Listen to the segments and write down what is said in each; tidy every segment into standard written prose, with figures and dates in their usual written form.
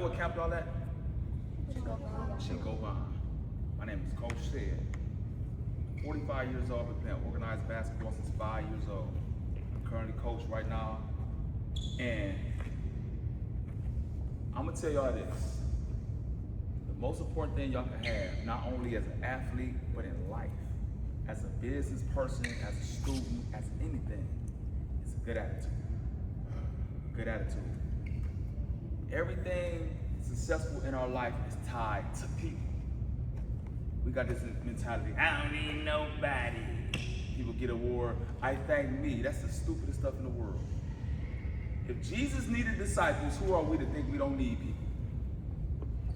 what camp y'all at? Chico Bond. My name is Coach Shed. 45 years old, I've been playing organized basketball since 5 years old. I'm currently coach right now. And I'm gonna tell y'all this. The most important thing y'all can have, not only as an athlete, but in life, as a business person, as a student, as anything, is a good attitude. Good attitude. Everything successful in our life is tied to people. We got this mentality, I don't need nobody. People get award, I thank me. That's the stupidest stuff in the world. If Jesus needed disciples, who are we to think we don't need people?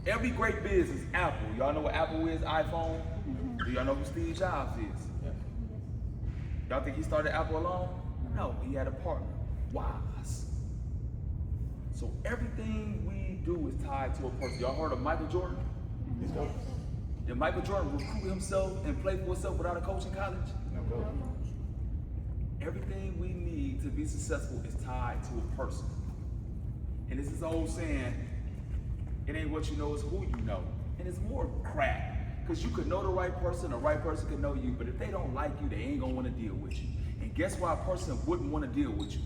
Every great business, Apple. Y'all know what Apple is, iPhone? Do y'all know who Steve Jobs is? Y'all think he started Apple alone? No, he had a partner, Woz. So everything we do is tied to a person. Y'all heard of Michael Jordan? Did Michael Jordan recruit himself and play for himself without a coach in college? No. Everything we need to be successful is tied to a person. And this is the old saying, it ain't what you know, it's who you know. And it's more crap. Because you could know the right person could know you, but if they don't like you, they ain't gonna wanna deal with you. And guess why a person wouldn't wanna deal with you?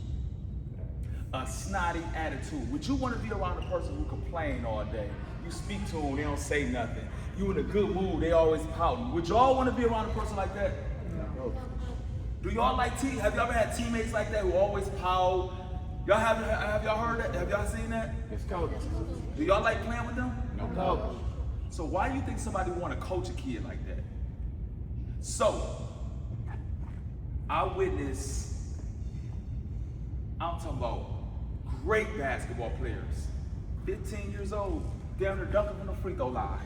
A snotty attitude. Would you wanna be around a person who complain all day? You speak to them, they don't say nothing. You in a good mood, they always pouting. Would y'all wanna be around a person like that? No. Do y'all like have y'all ever had teammates like that who always pout? Y'all have y'all heard that? Have y'all seen that? It's cold. Do y'all like playing with them? No. So why do you think somebody want to coach a kid like that? So, I witnessed, I'm talking about great basketball players, 15 years old, down there dunking from the free throw line.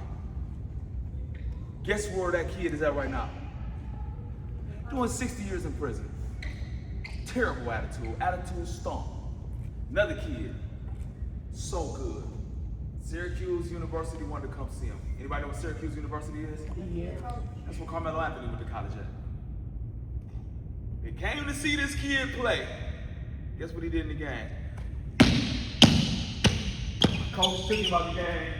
Guess where that kid is at right now? Doing 60 years in prison. Terrible attitude stunk. Another kid, so good. Syracuse University wanted to come see him. Anybody know what Syracuse University is? Yeah. That's where Carmelo Anthony went to college at. They came to see this kid play. Guess what he did in the game? Coach took him out the game.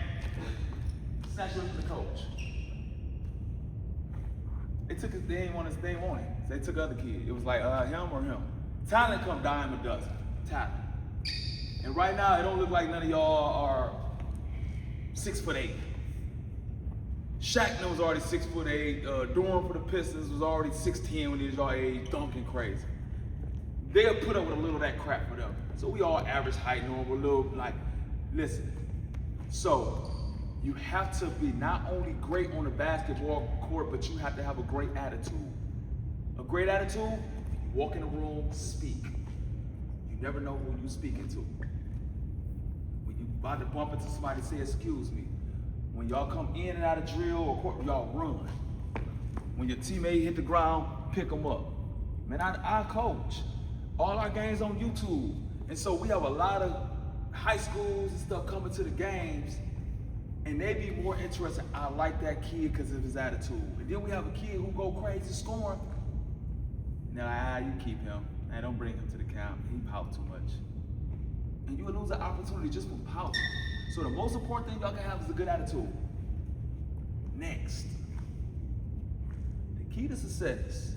Snatched him from the coach. They ain't want him. So they took other kid. It was like him or him. Talent come dime a dozen. Talent. And right now, it don't look like none of y'all are 6'8". Shaq was already 6'8". Durham for the Pistons was already 6'10" when he was y'all age, dunking crazy. They'll put up with a little of that crap for them. So we all average height, we're a little like, listen. So you have to be not only great on the basketball court, but you have to have a great attitude. A great attitude, you walk in the room, speak. You never know who you're speaking to. When you about to bump into somebody, say, excuse me. When y'all come in and out of drill or court, y'all run. When your teammate hit the ground, pick them up. Man, I coach. All our games on YouTube. And so we have a lot of high schools and stuff coming to the games, and they be more interested. I like that kid because of his attitude. And then we have a kid who go crazy scoring. Now, you keep him. Man, don't bring him to the camp. He pout too much. And you will lose an opportunity just from pouting. So the most important thing y'all can have is a good attitude. Next, the key to success,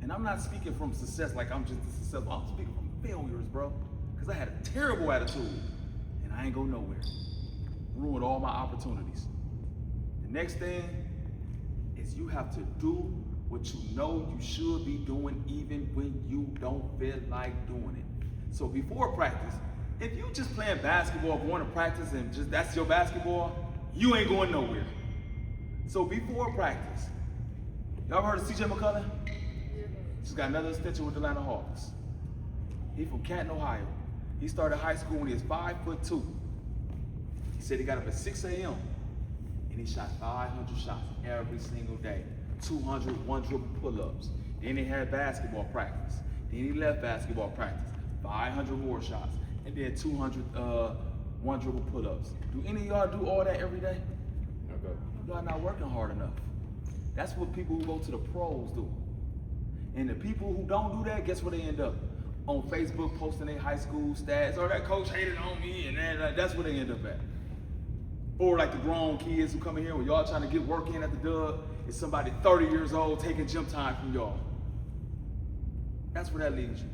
and I'm not speaking from success like I'm just successful. I'm speaking from failures, bro. Because I had a terrible attitude, and I ain't go nowhere. Ruined all my opportunities. The next thing is you have to do what you know you should be doing even when you don't feel like doing it. So before practice, if you just playing basketball, going to practice, and just that's your basketball, you ain't going nowhere. So before practice, y'all heard of CJ McCollum? He's got another extension with the Atlanta Hawks. He's from Canton, Ohio. He started high school when he was 5'2". He said he got up at 6 a.m. and he shot 500 shots every single day. 200 one-dribble pull-ups. Then he had basketball practice. Then he left basketball practice. 500 more shots. And then 200 one-dribble pull-ups. Do any of y'all do all that every day? Okay. Y'all not working hard enough. That's what people who go to the pros do. And the people who don't do that, guess where they end up? On Facebook posting their high school stats, or that coach hated on me, and that's where they end up at. Or like the grown kids who come in here when y'all trying to get work in at the dub, it's somebody 30 years old taking gym time from y'all. That's where that leads you.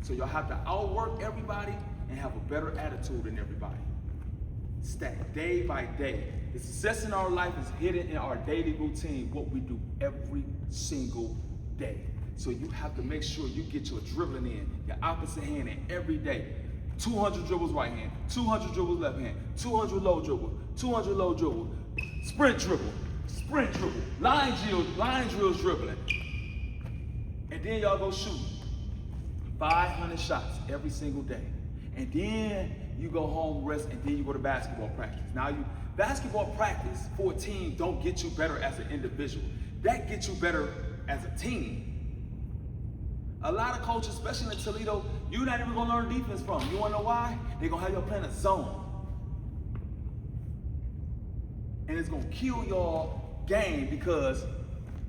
So y'all have to outwork everybody and have a better attitude than everybody. Stack day by day. The success in our life is hidden in our daily routine, what we do every single day. So you have to make sure you get your dribbling in, your opposite hand in every day. 200 dribbles right hand, 200 dribbles left hand, 200 low dribble, 200 low dribble, sprint dribble, line drills dribbling. And then y'all go shoot 500 shots every single day. And then you go home, rest, and then you go to basketball practice. Now basketball practice for a team don't get you better as an individual. That gets you better as a team. A lot of coaches, especially in Toledo, you're not even gonna learn defense from. You wanna know why? They're gonna have y'all playing a zone. And it's gonna kill y'all game because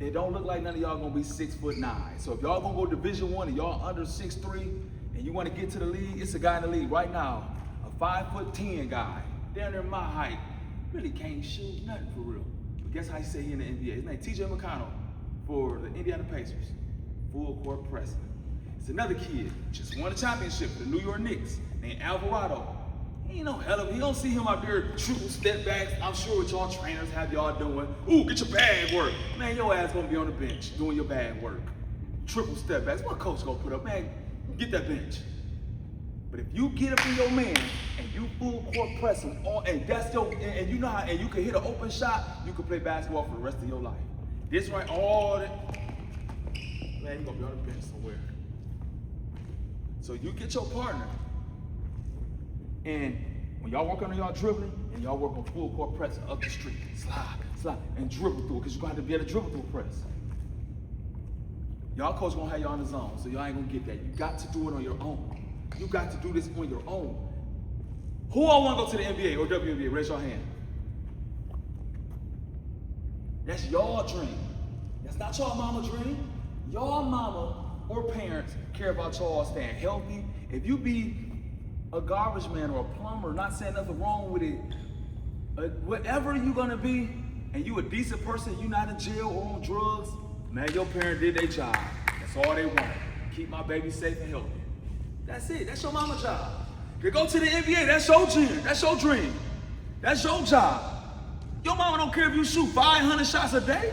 it don't look like none of y'all gonna be 6'9". So if y'all gonna go Division I and y'all under 6'3", and you wanna get to the league, it's a guy in the league right now, a 5'10" guy, down there my height, really can't shoot nothing for real. But guess how you say he in the NBA? His name TJ McConnell for the Indiana Pacers. Full court pressing. It's another kid, just won a championship for the New York Knicks, named Alvarado. He ain't no hell of it. You don't see him out there triple step backs. I'm sure what y'all trainers have y'all doing. Ooh, get your bag work. Man, your ass gonna be on the bench doing your bag work. Triple step backs. What coach gonna put up? Man, get that bench. But if you get up in your man and you full court pressing, and that's your, and you know how, and you can hit an open shot, you can play basketball for the rest of your life. This right, all that. Man, you're gonna be on the bench somewhere. So you get your partner, and when y'all work on y'all dribbling, and y'all work on full court press up the street, slide, and dribble through it, because you're gonna have to be able to dribble through a press. Y'all coach gonna have y'all in the zone, so y'all ain't gonna get that. You got to do it on your own. You got to do this on your own. Who all wanna go to the NBA or WNBA? Raise your hand. That's your dream. That's not your mama's dream. Your mama or parents care about y'all staying healthy. If you be a garbage man or a plumber, not saying nothing wrong with it, whatever you gonna be, and you a decent person, you not in jail or on drugs, man, your parents did their job. That's all they want. Keep my baby safe and healthy. That's it. That's your mama's job. To go to the NBA, that's your dream. That's your dream. That's your job. Your mama don't care if you shoot 500 shots a day.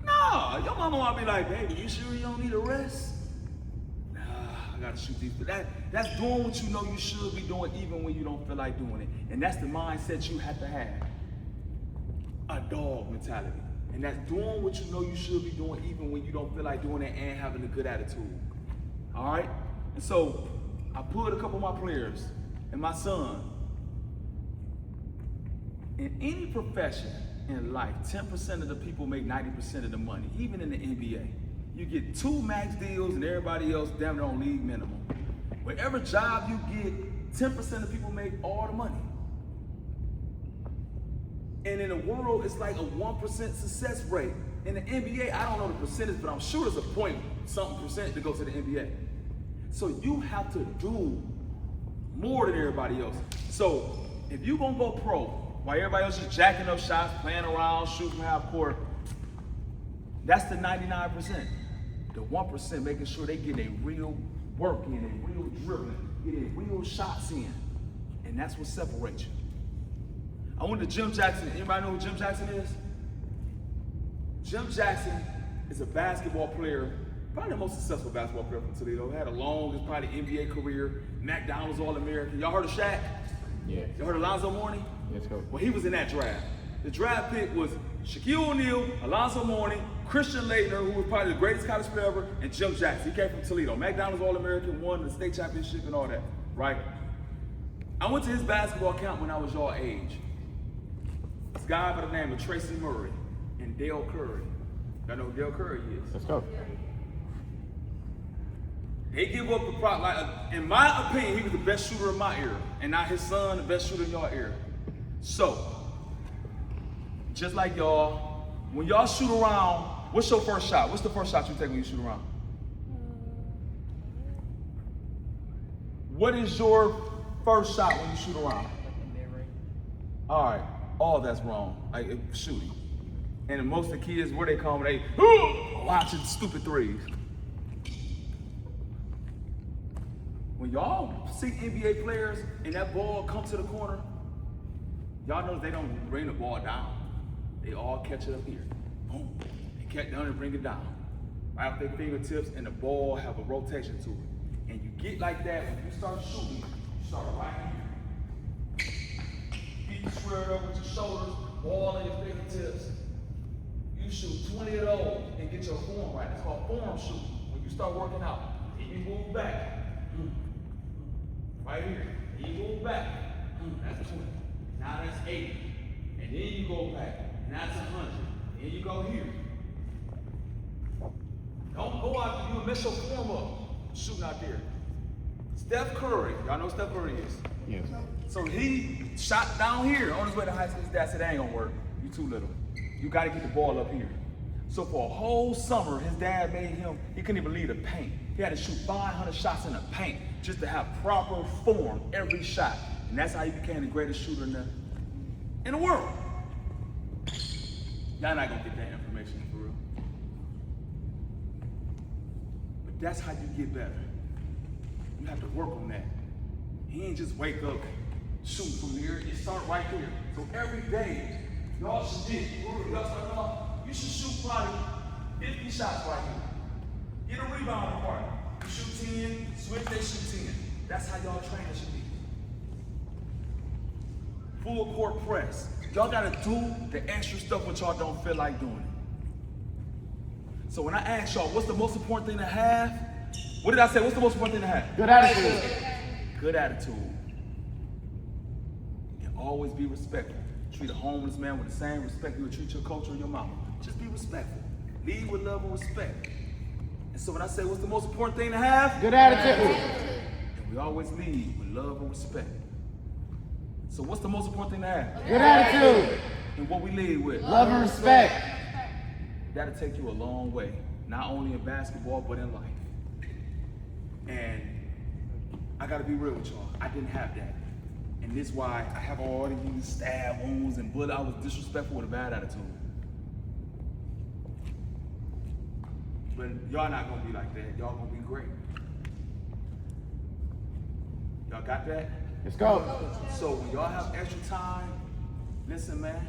Nah, your mama might be like, baby, you sure you don't need a rest? Nah, I gotta shoot these. That's doing what you know you should be doing even when you don't feel like doing it. And that's the mindset you have to have. A dog mentality. And that's doing what you know you should be doing even when you don't feel like doing it and having a good attitude. All right? And so I pulled a couple of my players and my son. In any profession in life, 10% of the people make 90% of the money, even in the NBA. You get 2 max deals and everybody else damn near on league minimum. Whatever job you get, 10% of people make all the money. And in the world, it's like a 1% success rate. In the NBA, I don't know the percentage, but I'm sure it's a point-something% to go to the NBA. So you have to do more than everybody else. So if you're gonna go pro, while everybody else is jacking up shots, playing around, shooting from half court, that's the 99%. The 1% making sure they get a real work in, a real dribbling, get a real shots in. And that's what separates you. I went to Jim Jackson. Anybody know who Jim Jackson is? Jim Jackson is a basketball player, probably the most successful basketball player from Toledo. He had a longest, probably NBA career, McDonald's All-American. Y'all heard of Shaq? Yeah. Y'all heard of Alonzo Mourning? Let's go. Well, he was in that draft. The draft pick was Shaquille O'Neal, Alonzo Mourning, Christian Laettner, who was probably the greatest college player ever, and Jim Jackson. He came from Toledo. McDonald's All-American, won the state championship and all that, right? I went to his basketball camp when I was your age. This guy by the name of Tracy Murray and Dale Curry. Y'all know who Dale Curry is? Let's go. They give up the prop. Like, in my opinion, he was the best shooter in my era, and not his son, the best shooter in your era. So, just like y'all, when y'all shoot around, what's your first shot? What's the first shot you take when you shoot around? What is your first shot when you shoot around? All right. all that's wrong. Like shooting. And most of the kids, where they come, they watching stupid threes. When y'all see NBA players and that ball come to the corner, y'all know they don't bring the ball down. They all catch it up here. Boom. They catch down and bring it down. Right off their fingertips, and the ball have a rotation to it. And you get like that when you start shooting, you start right here. Feet squared up with your shoulders, ball in your fingertips. You shoot 20 of those and get your form right. It's called form shooting. When you start working out, and you move back. Right here. And you move back. That's 20. Now that's 80. And then you go back. And that's 100. Then you go here. Don't go out there and mess your form up shooting out there. Steph Curry. Y'all know who Steph Curry is? Yes. So he shot down here on his way to high school. His dad said, that ain't gonna work. You too little. You gotta get the ball up here. So for a whole summer, his dad made him, he couldn't even leave the paint. He had to shoot 500 shots in the paint just to have proper form every shot. And that's how he became the greatest shooter in the world. Y'all not gonna get that information for real. But that's how you get better. You have to work on that. He ain't just wake up, shoot from here, it start right there. So every day, y'all should you should shoot probably 50 shots right here. Get a rebound apart. You shoot 10, switch, they shoot 10. That's how y'all training should be. Full court press. Y'all gotta do the extra stuff which y'all don't feel like doing. So when I ask y'all, what's the most important thing to have? What did I say? What's the most important thing to have? Good attitude. Good attitude. And always be respectful. Treat a homeless man with the same respect you would treat your coach or your mama. Just be respectful. Lead with love and respect. And so when I say what's the most important thing to have? Good attitude. And we always lead with love and respect. So what's the most important thing to have? Good attitude. And what we lead with? Love and respect. That'll take you a long way, not only in basketball, but in life. And I gotta be real with y'all, I didn't have that. And this is why I have all these stab wounds and blood. I was disrespectful with a bad attitude. But y'all not gonna be like that. Y'all gonna be great. Y'all got that? Let's go. So when y'all have extra time, listen, man.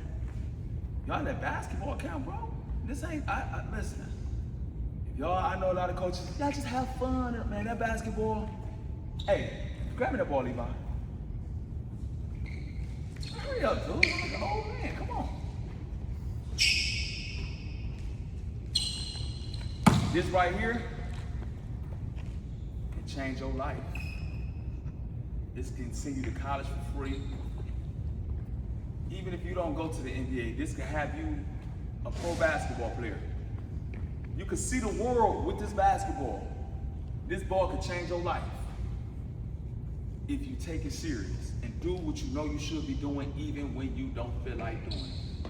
Y'all in that basketball camp, bro. This ain't, listen. If y'all, I know a lot of coaches, y'all just have fun, man. That basketball. Hey, grab me that ball, Levi. Hurry up, dude. I'm like an old man. Come on. This right here can change your life. This can send you to college for free. Even if you don't go to the NBA, this can have you a pro basketball player. You can see the world with this basketball. This ball can change your life if you take it serious and do what you know you should be doing even when you don't feel like doing it.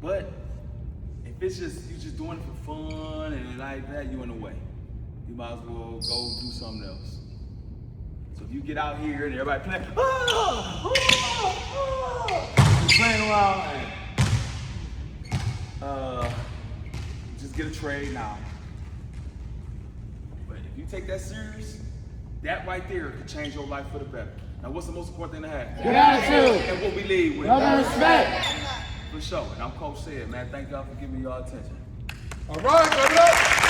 But if it's just, you just doing it for fun and like that, you in the way. You might as well go do something else. So if you get out here and everybody playing, you're playing around and just get a trade now. But if you take that serious, that right there could change your life for the better. Now what's the most important thing to have? Good attitude. And what we lead with. Love and respect. For sure. And I'm Coach Sid, man. Thank y'all for giving me y'all attention. All right,